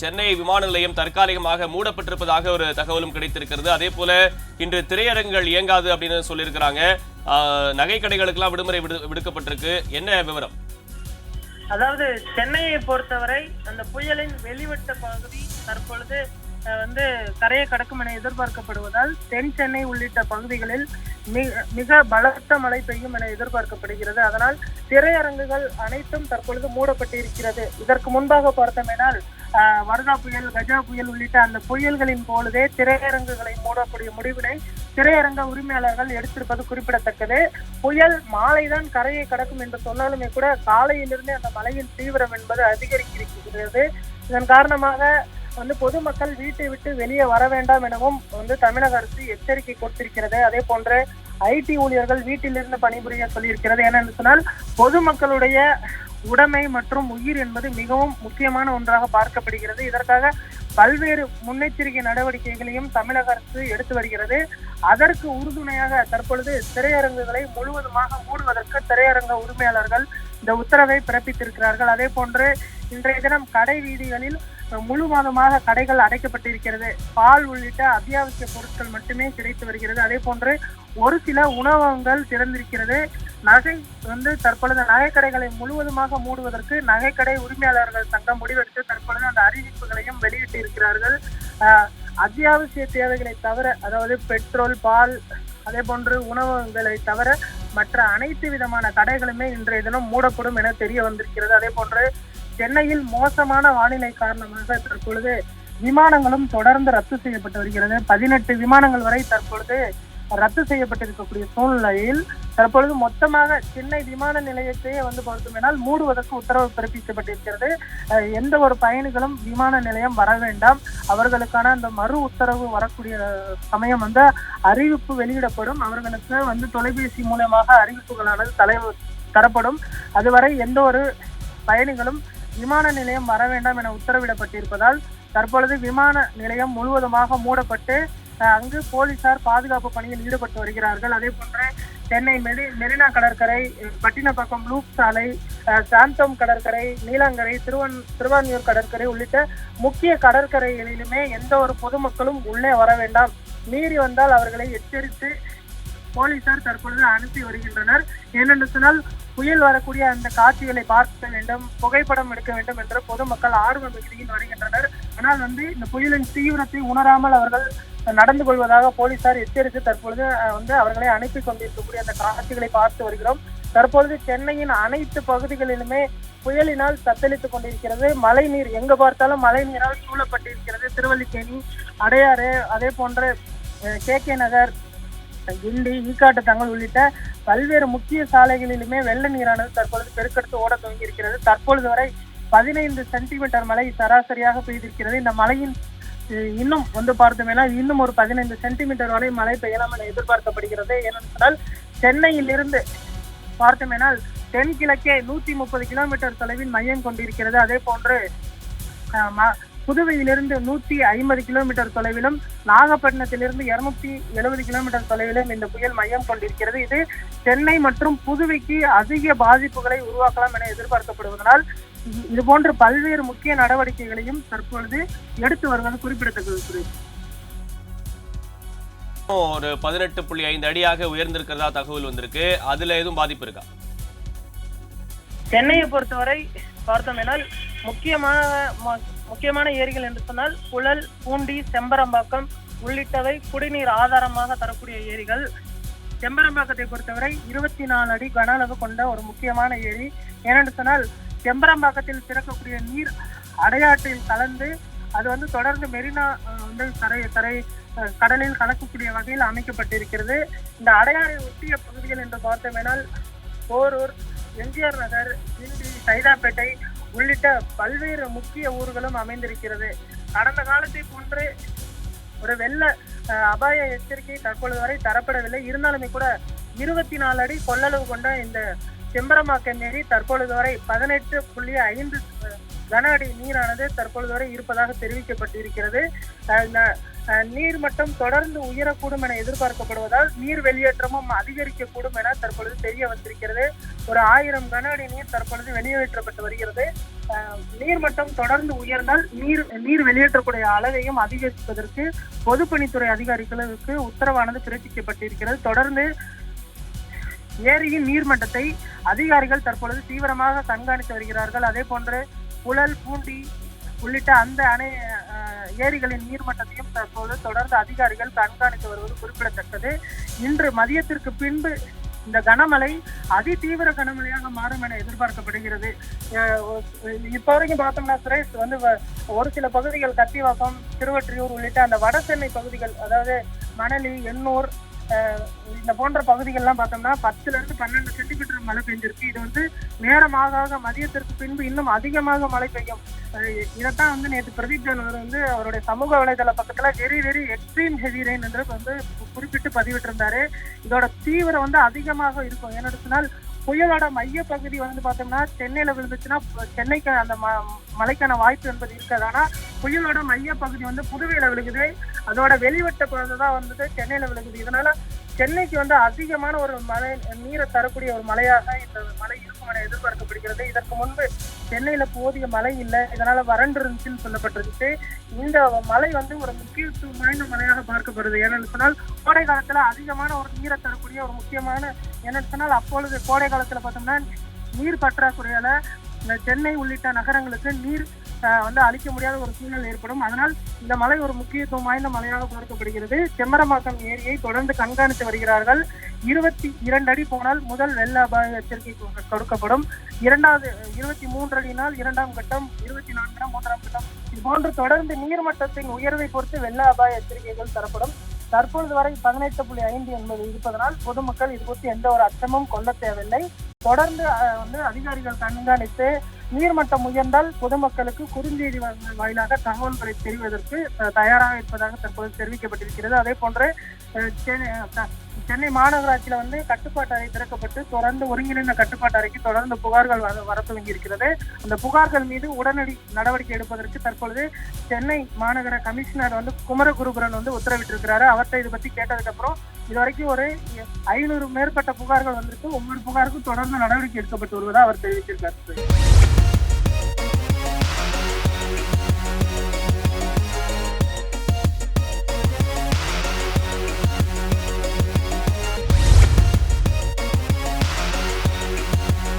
சென்னை விமான நிலையம் தற்காலிகமாக மூடப்பட்டிருப்பதாக ஒரு தகவலும் கிடைத்திருக்கிறது. அதே போல இன்று திரையரங்குகள் இயங்காது அப்படின்னு சொல்லியிருக்கிறாங்க. நகை கடைகளுக்கெல்லாம் விடுமுறை விடுக்கப்பட்டிருக்கு. என்ன விவரம்? அதாவது சென்னையை பொறுத்தவரை அந்த புயலின் வெளிவட்ட பகுதி தற்பொழுது கரையை கடக்கும் என எதிர்பார்க்கப்படுவதால் தென் சென்னை உள்ளிட்ட பகுதிகளில் மிக பலத்த மழை பெய்யும் என எதிர்பார்க்கப்படுகிறது. அதனால் திரையரங்குகள் அனைத்தும் தற்பொழுது மூடப்பட்டிருக்கிறது. இதற்கு முன்பாக பார்த்தோமேனால் வர்தா புயல், கஜா புயல் உள்ளிட்ட அந்த புயல்களின் போலவே திரையரங்குகளை மூடக்கூடிய முடிவினை திரையரங்க உரிமையாளர்கள் எடுத்திருப்பது குறிப்பிடத்தக்கது. புயல் மாலைதான் கரையை கடக்கும் என்று சொன்னாலுமே கூட காலையிலிருந்தே அந்த மழையின் தீவிரம் என்பது அதிகரிக்கிறது. இதன் காரணமாக பொதுமக்கள் வீட்டை விட்டு வெளியே வர வேண்டாம் எனவும் தமிழக அரசு எச்சரிக்கை கொடுத்திருக்கிறது. அதே போன்று ஐடி ஊழியர்கள் வீட்டிலிருந்து பணிபுரிய சொல்லியிருக்கிறது. ஏனென்று சொன்னால் பொதுமக்களுடைய உடைமை மற்றும் உயிர் என்பது மிகவும் முக்கியமான ஒன்றாக பார்க்கப்படுகிறது. இதற்காக பல்வேறு முன்னெச்சரிக்கை நடவடிக்கைகளையும் தமிழக அரசு எடுத்து வருகிறது. அதற்கு உறுதுணையாக தற்பொழுது திரையரங்குகளை முழுவதுமாக மூடுவதற்கு திரையரங்க உரிமையாளர்கள் இந்த உத்தரவை பிறப்பித்திருக்கிறார்கள். அதே போன்று இன்றைய தினம் கடை வீதிகளில் முழுவதுமாக கடைகள் அடைக்கப்பட்டிருக்கிறது. பால் உள்ளிட்ட அத்தியாவசிய பொருட்கள் மட்டுமே கிடைத்து வருகிறது. அதே போன்று ஒரு சில உணவகங்கள் திறந்திருக்கிறது. நகை தற்பொழுது நகைக்கடைகளை முழுவதுமாக மூடுவதற்கு நகைக்கடை உரிமையாளர்கள் சங்கம் முடிவெடுத்து தற்பொழுது அந்த அறிவிப்புகளையும் வெளியிட்டு இருக்கிறார்கள். அத்தியாவசிய தேவைகளை தவிர, அதாவது பெட்ரோல், பால், அதே போன்று உணவகங்களை தவிர மற்ற அனைத்து விதமான கடைகளுமே இன்றைய தினம் மூடப்படும் என தெரிய வந்திருக்கிறது. அதே போன்று சென்னையில் மோசமான வானிலை காரணமாக தற்பொழுது விமானங்களும் தொடர்ந்து ரத்து செய்யப்பட்டு வருகிறது. 18 விமானங்கள் வரை தற்பொழுது ரத்து செய்யப்பட்டிருக்கக்கூடிய சூழ்நிலையில் தற்பொழுது மொத்தமாக சென்னை விமான நிலையத்தையே பார்த்தோம்னால் மூடுவதற்கு உத்தரவு பிறப்பிக்கப்பட்டிருக்கிறது. எந்த ஒரு பயணிகளும் விமான நிலையம் வர வேண்டாம். அவர்களுக்கான அந்த மறு உத்தரவு வரக்கூடிய சமயம் அறிவிப்பு வெளியிடப்படும். அவர்களுக்கு தொலைபேசி மூலமாக அறிவிப்புகளானது தரப்படும். அதுவரை எந்த ஒரு பயணிகளும் விமான நிலையம் வர வேண்டாம் என உத்தரவிடப்பட்டிருப்பதால் தற்பொழுது விமான நிலையம் முழுவதுமாக மூடப்பட்டு அங்கு போலீசார் பாதுகாப்பு பணியில் ஈடுபட்டு வருகிறார்கள். அதே போன்று சென்னை மெரினா கடற்கரை, பட்டினப்பாக்கம் லூப் சாலை, சாந்தோம் கடற்கரை, நீலாங்கரை, திருவான்மியூர் கடற்கரை உள்ளிட்ட முக்கிய கடற்கரைகளிலுமே எந்த ஒரு பொதுமக்களும் உள்ளே வர வேண்டாம். மீறி வந்தால் அவர்களை எச்சரித்து போலீசார் தற்பொழுது அனுப்பி வருகின்றனர். ஏனென்று சொன்னால் புயல் வரக்கூடிய அந்த காட்சிகளை பார்க்க வேண்டும், புகைப்படம் எடுக்க வேண்டும் என்று பொதுமக்கள் ஆர்வ மிகுதியில் வருகின்றனர். ஆனால் இந்த புயலின் தீவிரத்தை உணராமல் அவர்கள் நடந்து கொள்வதாக போலீசார் எச்சரித்து தற்பொழுது அவர்களை அனுப்பி கொண்டிருக்கக்கூடிய அந்த காட்சிகளை பார்த்து வருகிறோம். தற்பொழுது சென்னையின் அனைத்து பகுதிகளிலுமே புயலினால் தத்தளித்துக் கொண்டிருக்கிறது. மழை நீர் எங்க பார்த்தாலும் மழை நீரால் சூழப்பட்டிருக்கிறது. திருவல்லிக்கேணி, அடையாறு, அதே போன்று KK நகர், கிண்டி, ஈக்காட்டு தங்கல் உள்ளிட்ட பல்வேறு முக்கிய சாலைகளிலுமே வெள்ள நீரானது தற்பொழுது பெருக்கெடுத்து ஓட துவங்கி இருக்கிறது. தற்பொழுது வரை 15 சென்டிமீட்டர் மழை சராசரியாக பெய்திருக்கிறது. இந்த மழையின் இன்னும் பார்த்தோம்னா இன்னும் ஒரு 15 சென்டிமீட்டர் வரை மழை பெய்யலாம் என எதிர்பார்க்கப்படுகிறது. ஏனென்றால் சென்னையில் இருந்து பார்த்தோமேனால் தென்கிழக்கே 130 கிலோமீட்டர் தொலைவில் மையம் கொண்டிருக்கிறது. அதே போன்று புதுவையிலிருந்து 150 கிலோமீட்டர் தொலைவிலும், நாகப்பட்டினத்திலிருந்து 270 கிலோமீட்டர் தொலைவிலும் இந்த புயல் மையம் கொண்டிருக்கிறது. இது சென்னை மற்றும் புதுவைக்கு அதிக பாதிப்புகளை உருவாக்கலாம் என எதிர்பார்க்கப்படுவதனால் இது போன்ற பல்வேறு முக்கிய நடவடிக்கைகளையும் தற்பொழுது எடுத்து வருவது குறிப்பிடத்தக்கது. ஒரு 18.5 அடியாக உயர்ந்திருக்கிறதா தகவல் வந்திருக்கு. அதுல எதுவும் பாதிப்பு இருக்கா? சென்னையை பொறுத்தவரை பார்த்தோம்னால் முக்கியமான ஏரிகள் என்று சொன்னால் புழல், பூண்டி, செம்பரம்பாக்கம் உள்ளிட்டவை குடிநீர் ஆதாரமாக தரக்கூடிய ஏரிகள். செம்பரம்பாக்கத்தை பொறுத்தவரை 24 அடி கன அளவு கொண்ட ஒரு முக்கியமான ஏரி. ஏனென்று சொன்னால் செம்பரம்பாக்கத்தில் திறக்கக்கூடிய நீர் அடையாற்றில் கலந்து அது தொடர்ந்து மெரினா கடலில் கலக்கக்கூடிய வகையில் அமைக்கப்பட்டிருக்கிறது. இந்த அடையாறை ஒட்டிய பகுதிகள் என்று பார்த்தோம்னால் போரூர், எம்ஜிஆர் நகர், கிண்டி, சைதாப்பேட்டை உள்ளிட்ட பல்வேறு முக்கிய ஊர்களும் அமைந்திருக்கிறது. கடந்த காலத்தை போன்று ஒரு வெள்ள அபாய எச்சரிக்கை தற்பொழுது வரை தரப்படவில்லை. இருந்தாலுமே கூட 24 அடி கொள்ளளவு கொண்ட இந்த செம்பரம்பாக்கம் ஏரி தற்பொழுது வரை 18.5 கன அடி நீரானது தற்பொழுது வரை இருப்பதாக தெரிவிக்கப்பட்டிருக்கிறது. நீர் மட்டம் தொடர்ந்து உயரக்கூடும் என எதிர்பார்க்கப்படுவதால் நீர் வெளியேற்றமும் அதிகரிக்கக்கூடும் என தற்பொழுது தெரிய வந்திருக்கிறது. ஒரு 1000 கன அடி நீர் தற்பொழுது வெளியேற்றப்பட்டு வருகிறது. நீர்மட்டம் தொடர்ந்து உயர்ந்தால் நீர் வெளியேற்றக்கூடிய அளவையும் அதிகரிப்பதற்கு பொதுப்பணித்துறை அதிகாரிகளுக்கு உத்தரவானது பிறப்பிக்கப்பட்டிருக்கிறது. தொடர்ந்து ஏரியின் நீர்மட்டத்தை அதிகாரிகள் தற்பொழுது தீவிரமாக கண்காணித்து வருகிறார்கள். அதே போன்று புழல், பூண்டி உள்ளிட்ட அந்த ஏரிகளின் நீர்மட்டத்தையும் தற்போது தொடர்ந்து அதிகாரிகள் கண்காணித்து வருவது குறிப்பிடத்தக்கது. இன்று மதியத்திற்கு பின்பு இந்த கனமழை அதிதீவிர கனமழையாக மாறும் என எதிர்பார்க்கப்படுகிறது. இப்ப வரைக்கும் பார்த்தோம்னா சுரேஷ் வந்து ஒரு சில பகுதிகள் கத்திவாக்கம், திருவொற்றியூர் உள்ளிட்ட அந்த வட சென்னை பகுதிகள், அதாவது மணலி, எண்ணூர் இந்த போன்ற பகுதிகள்லாம் பார்த்தோம்னா 10 to 12 சென்டிமீட்டர் மழை பெஞ்சிருக்கு. இது வந்து நேரமாக மதியத்திற்கு பின்பு இன்னும் அதிகமாக மழை பெய்யும். இதைத்தான் வந்து நேற்று பிரதீப் ஜானவர் வந்து அவருடைய சமூக வலைதள பக்கத்துல வெரி எக்ஸ்ட்ரீம் ஹெவி ரெயின் என்று வந்து குறிப்பிட்டு பதிவிட்டிருந்தாரு. இதோட தீவிரம் வந்து அதிகமாக இருக்கும். ஏன்னா புயலோட மைய பகுதி வந்து பார்த்தோம்னா சென்னையில விழுந்துச்சுன்னா சென்னைக்கு அந்த மழைக்கான வாய்ப்பு என்பது இருக்காது. ஆனா புயலோட மைய பகுதி வந்து புதுவையில விழுகுது. அதோட வெளிவட்ட பகுதி தான் வந்துட்டு சென்னையில விழுகுது. இதனால சென்னைக்கு வந்து அதிகமான ஒரு மழை நீரை தரக்கூடிய ஒரு மழையாக இந்த மழை இருக்கும் என எதிர்பார்க்கப்படுகிறது. இதற்கு முன்பு சென்னையில போதிய மழை இல்லை, இதனால வறண்டு இருந்துச்சுன்னு சொல்லப்பட்டிருக்கு. இந்த மழை வந்து ஒரு முக்கியத்துவம் வாய்ந்த மழையாக பார்க்கப்படுது. ஏன்னு சொன்னால் கோடை காலத்துல அதிகமான ஒரு நீரை தரக்கூடிய ஒரு முக்கியமான, என்னன்னு சொன்னால் அப்பொழுது கோடை காலத்துல பார்த்தோம்னா நீர் பற்றாக்குறையால சென்னை உள்ளிட்ட நகரங்களுக்கு நீர் வந்து அளிக்க முடியாத ஒரு சூழ்நிலை ஏற்படும். அதனால் இந்த மழை ஒரு முக்கியத்துவம் வாய்ந்த மழையாக பார்க்கப்படுகிறது. செம்மரம்பாக்கம் ஏரியை தொடர்ந்து கண்காணித்து வருகிறார்கள். 22 அடி போனால் முதல் வெள்ள அபாய எச்சரிக்கை கொடுக்கப்படும். 23 அடியினால் 2ஆம் கட்டம், 24 3ஆம் கட்டம், இது போன்று தொடர்ந்து நீர்மட்டத்தின் உயர்வை பொறுத்து வெள்ள அபாய எச்சரிக்கைகள் தரப்படும். தற்பொழுது வரை 18.5 என்பது இருப்பதனால் பொதுமக்கள் இது குறித்து எந்த ஒரு அச்சமும் கொள்ள தேவையில்லை. தொடர்ந்து வந்து அதிகாரிகள் கண்காணித்து நீர்மட்டம் உயர்ந்தால் பொதுமக்களுக்கு குறுஞ்செய்தி வாயிலாக தகவல்களை தெரிவதற்கு தயாராக இருப்பதாக தற்போது தெரிவிக்கப்பட்டிருக்கிறது. அதே போன்று சென்னை மாநகராட்சியில வந்து கட்டுப்பாட்டு அறை திறக்கப்பட்டு தொடர்ந்து ஒருங்கிணைந்த கட்டுப்பாட்டு அறைக்கு தொடர்ந்து புகார்கள் வர துவங்கி இருக்கிறது. அந்த புகார்கள் மீது உடனடி நடவடிக்கை எடுப்பதற்கு தற்பொழுது சென்னை மாநகர கமிஷனர் வந்து குமரகுருபரன் வந்து உத்தரவிட்டிருக்கிறாரு. அவர்கிட்ட இதை பத்தி கேட்டதுக்கு அப்புறம் இதுவரைக்கும் ஒரு 500 மேற்பட்ட புகார்கள் வந்திருக்கு. ஒவ்வொரு புகாருக்கும் தொடர்ந்து நடவடிக்கை எடுக்கப்பட்டு வருவதாக அவர் தெரிவித்திருக்காரு.